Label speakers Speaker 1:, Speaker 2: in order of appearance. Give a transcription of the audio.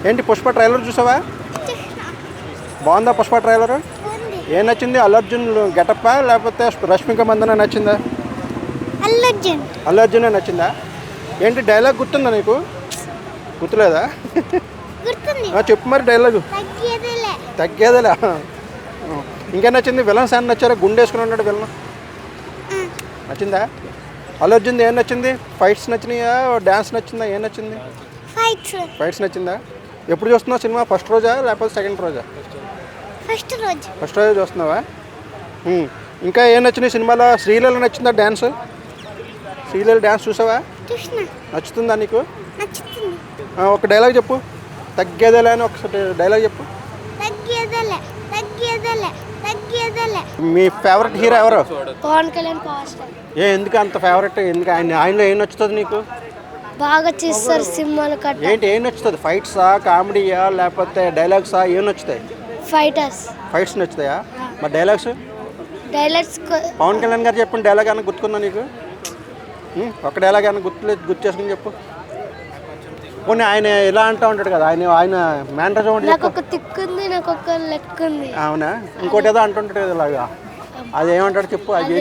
Speaker 1: ఏంటి పుష్ప ట్రైలర్ చూసావా? బాగుందా పుష్ప ట్రైలర్? ఏం నచ్చింది? అల్లు అర్జున్ గెటప్పా లేకపోతే రష్మిక మందన నచ్చిందా? అల్లు అర్జునే నచ్చిందా? ఏంటి డైలాగ్ గుర్తుందా నీకు? గుర్తులేదా? చెప్పు మరి డైలాగు. తగ్గేదేలే. ఇంకేం నచ్చింది? విలన్స్ ఏం నచ్చారా? గుండె వేసుకుని ఉన్నాడు విలన్, నచ్చిందా? అల్లు అర్జున్ ఏం నచ్చింది? ఫైట్స్ నచ్చినాయా, డ్యాన్స్ నచ్చిందా, ఏం నచ్చింది? ఫైట్స్ నచ్చిందా? ఎప్పుడు చూస్తున్నావు సినిమా? ఫస్ట్ రోజా లేకపోతే సెకండ్ రోజా? ఫస్ట్ రోజే చూస్తున్నావా? ఇంకా ఏం నచ్చినాయి సినిమాలో? శ్రీలీల నచ్చిందా డ్యాన్స్? శ్రీలీల డ్యాన్స్ చూసావా? నచ్చుతుందా నీకు? ఒక డైలాగ్ చెప్పు. తగ్గేదేలే అని ఒకసారి డైలాగ్ చెప్పు. మీ ఫేవరెట్ హీరో ఎవరు?
Speaker 2: పవన్ కళ్యాణ్.
Speaker 1: ఎందుకు అంత ఫేవరెట్? ఎందుకు ఆయనలో ఏం నచ్చుతుంది నీకు?
Speaker 2: బాగా చేస్తారు సినిమాలు కట్ట.
Speaker 1: ఏంటి ఏం నచ్చుతుంది? ఫైట్సా, కామెడీయా, లేకపోతే డైలాగ్సా, ఏం నచ్చుతాయి? ఫైట్స్ నచ్చుతాయా? మరి డైలాగ్స్ పవన్ కళ్యాణ్ గారు చెప్పిన డైలాగ్ అన్న గుర్తుకుందా నీకు? ఒక డైలాగ్ అన్న గుర్తు చేసుకుని చెప్పు. పోనీ ఆయన ఇలా అంటూ ఉంటాడు కదా, ఆయన మేనరేజ్ ఒకటి చెప్పు.
Speaker 2: నాకు ఒక తిక్కు ఉంది, నాకు ఒక లెక్క ఉంది.
Speaker 1: అవునా? ఇంకోటి ఏదో అంటుంటాడు కదా ఇలాగా, అది ఏమంటాడు చెప్పు. అది